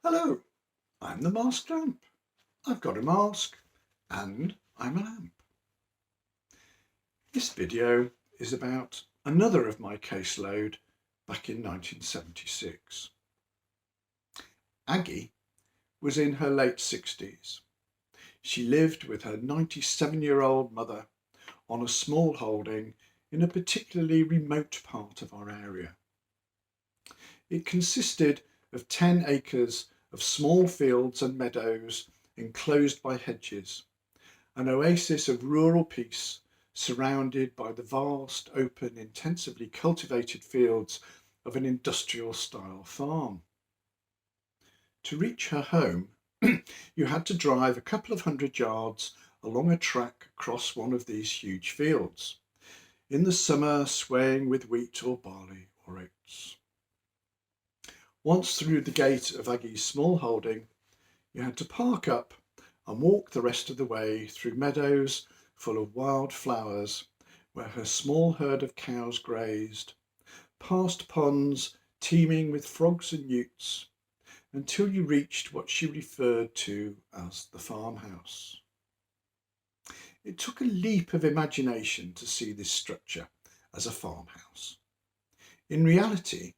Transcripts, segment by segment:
Hello, I'm the masked lamp. I've got a mask and I'm a lamp. This video is about another of my caseload back in 1976. Aggie was in her late 60s. She lived with her 97-year-old mother on a small holding in a particularly remote part of our area. It consisted of 10 acres of small fields and meadows enclosed by hedges, an oasis of rural peace surrounded by the vast, open, intensively cultivated fields of an industrial-style farm. To reach her home, you had to drive a couple of 100 yards along a track across one of these huge fields, in the summer swaying with wheat or barley or oats. Once through the gate of Aggie's small holding, you had to park up and walk the rest of the way through meadows full of wild flowers where her small herd of cows grazed, past ponds teeming with frogs and newts, until you reached what she referred to as the farmhouse. It took a leap of imagination to see this structure as a farmhouse. In reality,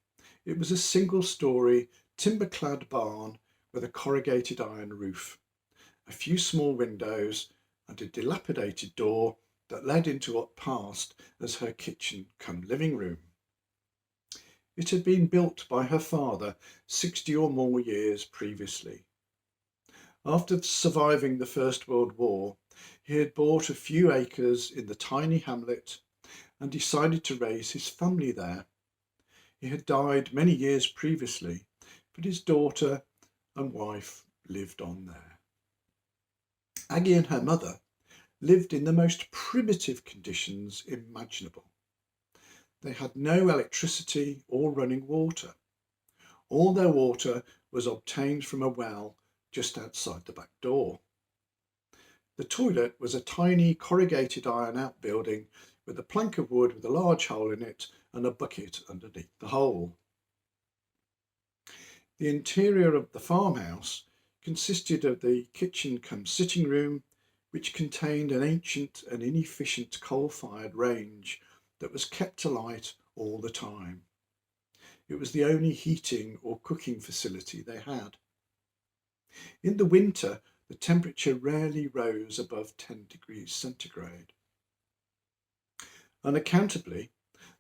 it was a single-storey, timber-clad barn with a corrugated iron roof, a few small windows and a dilapidated door that led into what passed as her kitchen cum living room. It had been built by her father 60 or more years previously. After surviving the First World War, he had bought a few acres in the tiny hamlet and decided to raise his family there. He had died many years previously, but his daughter and wife lived on there. Aggie and her mother lived in the most primitive conditions imaginable. They had no electricity or running water. All their water was obtained from a well just outside the back door. The toilet was a tiny corrugated iron outbuilding with a plank of wood with a large hole in it and a bucket underneath the hole. The interior of the farmhouse consisted of the kitchen cum sitting room, which contained an ancient and inefficient coal-fired range that was kept alight all the time. It was the only heating or cooking facility they had. In the winter, the temperature rarely rose above 10 degrees centigrade. Unaccountably,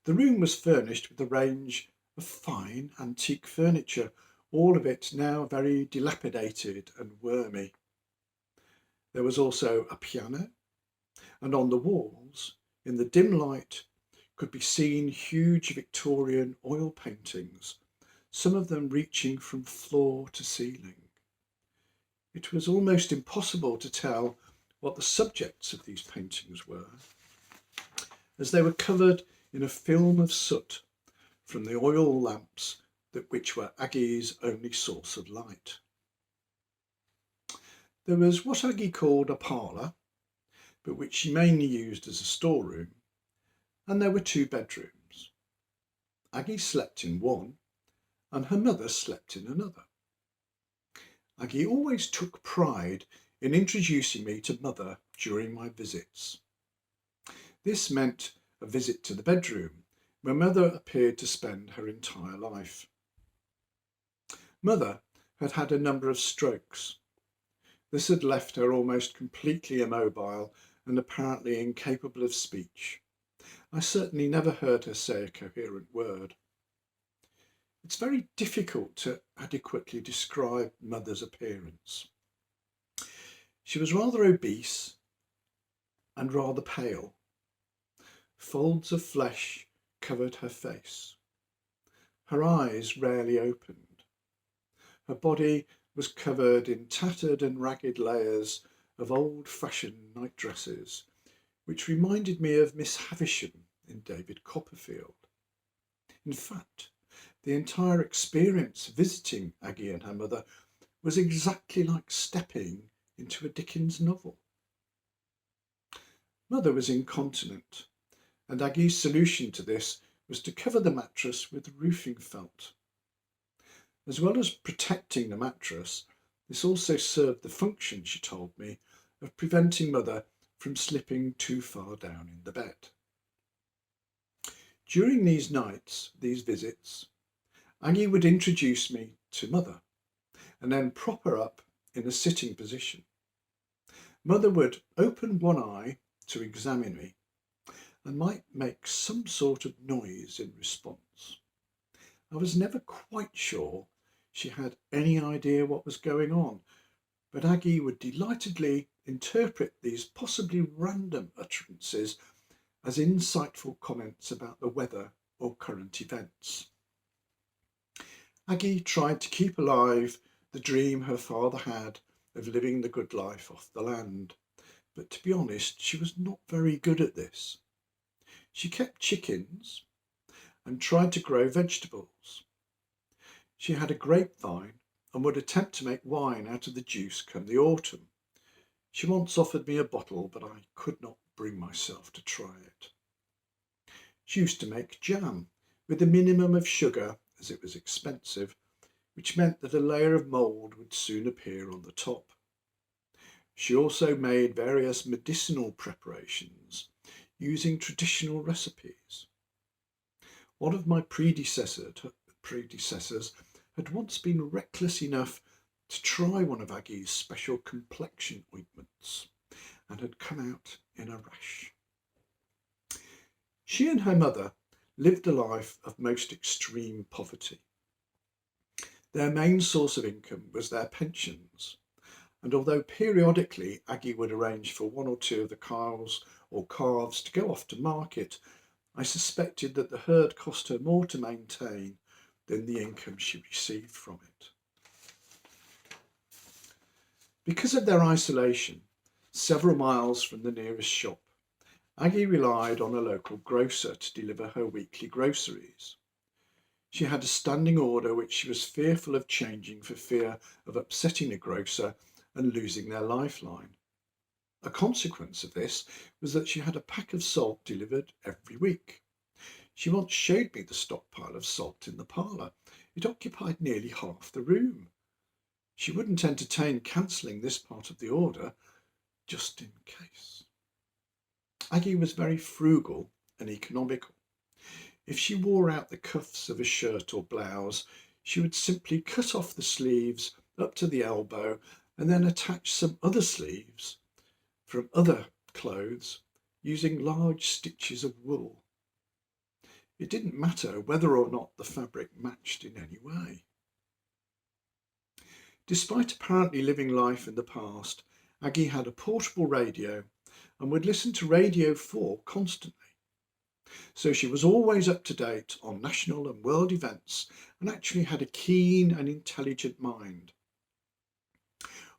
the room was furnished with a range of fine antique furniture, all of it now very dilapidated and wormy. There was also a piano, and on the walls, in the dim light, could be seen huge Victorian oil paintings, some of them reaching from floor to ceiling. It was almost impossible to tell what the subjects of these paintings were, as they were covered in a film of soot from the oil lamps which were Aggie's only source of light. There was what Aggie called a parlour, but which she mainly used as a storeroom, and there were 2 bedrooms. Aggie slept in one, and her mother slept in another. Aggie always took pride in introducing me to mother during my visits. This meant a visit to the bedroom, where mother appeared to spend her entire life. Mother had had a number of strokes. This had left her almost completely immobile and apparently incapable of speech. I certainly never heard her say a coherent word. It's very difficult to adequately describe mother's appearance. She was rather obese and rather pale. Folds of flesh covered her face. Her eyes rarely opened. Her body was covered in tattered and ragged layers of old-fashioned nightdresses, which reminded me of Miss Havisham in David Copperfield. In fact, the entire experience visiting Aggie and her mother was exactly like stepping into a Dickens novel. Mother was incontinent, and Aggie's solution to this was to cover the mattress with roofing felt. As well as protecting the mattress, this also served the function, she told me, of preventing Mother from slipping too far down in the bed. During these visits, Aggie would introduce me to Mother and then prop her up in a sitting position. Mother would open one eye to examine me and might make some sort of noise in response. I was never quite sure she had any idea what was going on, but Aggie would delightedly interpret these possibly random utterances as insightful comments about the weather or current events. Aggie tried to keep alive the dream her father had of living the good life off the land, but to be honest, she was not very good at this. She kept chickens and tried to grow vegetables. She had a grapevine and would attempt to make wine out of the juice come the autumn. She once offered me a bottle, but I could not bring myself to try it. She used to make jam with a minimum of sugar, as it was expensive, which meant that a layer of mould would soon appear on the top. She also made various medicinal preparations using traditional recipes. One of my predecessors had once been reckless enough to try one of Aggie's special complexion ointments and had come out in a rash. She and her mother lived a life of most extreme poverty. Their main source of income was their pensions, and although periodically Aggie would arrange for one or two of the cows or calves to go off to market, I suspected that the herd cost her more to maintain than the income she received from it. Because of their isolation, several miles from the nearest shop, Aggie relied on a local grocer to deliver her weekly groceries. She had a standing order which she was fearful of changing for fear of upsetting the grocer and losing their lifeline. A consequence of this was that she had a pack of salt delivered every week. She once showed me the stockpile of salt in the parlour. It occupied nearly half the room. She wouldn't entertain cancelling this part of the order, just in case. Aggie was very frugal and economical. If she wore out the cuffs of a shirt or blouse, she would simply cut off the sleeves up to the elbow and then attach some other sleeves from other clothes using large stitches of wool. It didn't matter whether or not the fabric matched in any way. Despite apparently living life in the past, Aggie had a portable radio and would listen to Radio 4 constantly. So she was always up to date on national and world events and actually had a keen and intelligent mind.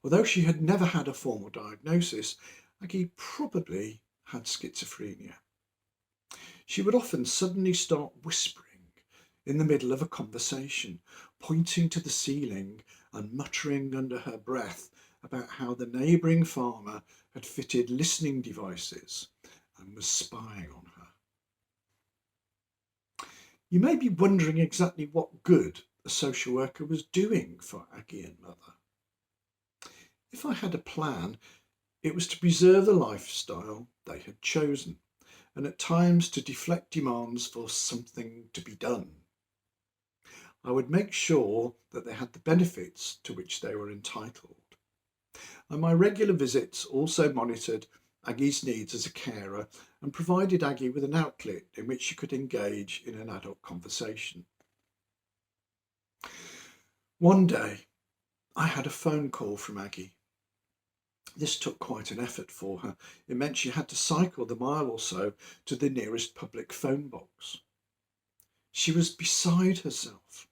Although she had never had a formal diagnosis, Aggie probably had schizophrenia. She would often suddenly start whispering in the middle of a conversation, pointing to the ceiling and muttering under her breath about how the neighbouring farmer had fitted listening devices and was spying on her. You may be wondering exactly what good a social worker was doing for Aggie and Mother. If I had a plan, it was to preserve the lifestyle they had chosen, and at times to deflect demands for something to be done. I would make sure that they had the benefits to which they were entitled. And my regular visits also monitored Aggie's needs as a carer and provided Aggie with an outlet in which she could engage in an adult conversation. One day, I had a phone call from Aggie. This took quite an effort for her. It meant she had to cycle the mile or so to the nearest public phone box. She was beside herself.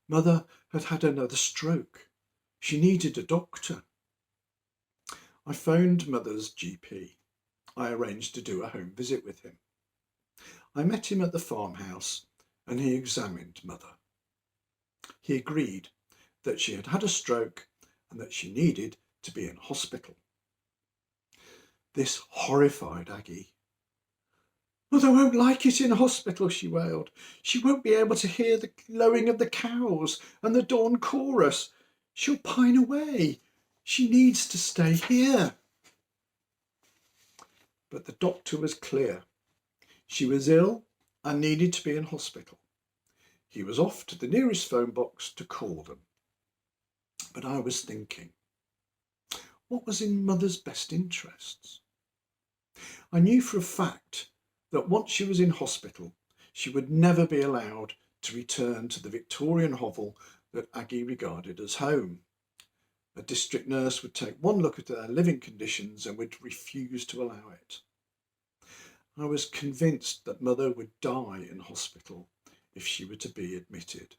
Mother had had another stroke. She needed a doctor. I phoned Mother's GP. I arranged to do a home visit with him. I met him at the farmhouse and he examined Mother. He agreed that she had had a stroke and that she needed to be in hospital. This horrified Aggie. "Mother won't like it in hospital," she wailed. "She won't be able to hear the lowing of the cows and the dawn chorus. She'll pine away. She needs to stay here." But the doctor was clear. She was ill and needed to be in hospital. He was off to the nearest phone box to call them. But I was thinking, what was in Mother's best interests? I knew for a fact that once she was in hospital, she would never be allowed to return to the Victorian hovel that Aggie regarded as home. A district nurse would take one look at her living conditions and would refuse to allow it. I was convinced that Mother would die in hospital if she were to be admitted.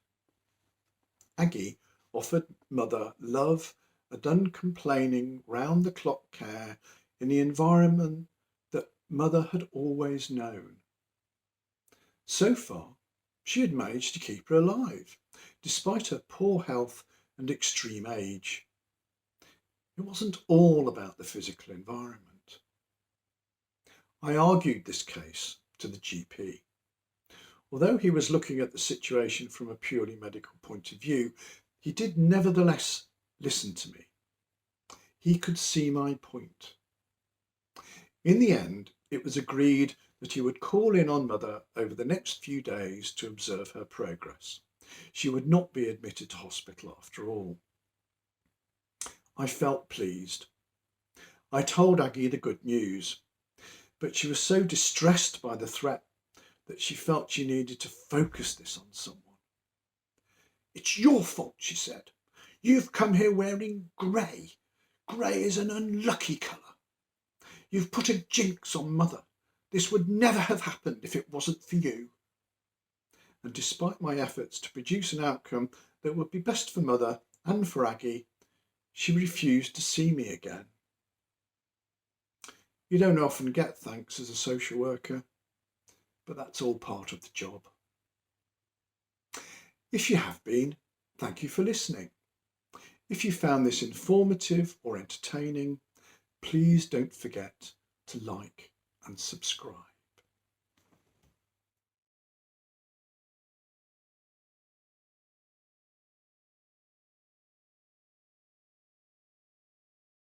Aggie offered Mother love and uncomplaining round-the-clock care in the environment that Mother had always known. So far, she had managed to keep her alive, despite her poor health and extreme age. It wasn't all about the physical environment. I argued this case to the GP. Although he was looking at the situation from a purely medical point of view, he did nevertheless listen to me. He could see my point. In the end, it was agreed that he would call in on Mother over the next few days to observe her progress. She would not be admitted to hospital after all. I felt pleased. I told Aggie the good news, but she was so distressed by the threat that she felt she needed to focus this on someone. "It's your fault," she said. "You've come here wearing grey. Grey is an unlucky colour. You've put a jinx on Mother. This would never have happened if it wasn't for you." And despite my efforts to produce an outcome that would be best for Mother and for Aggie, she refused to see me again. You don't often get thanks as a social worker, but that's all part of the job. If you have been, thank you for listening. If you found this informative or entertaining, please don't forget to like and subscribe.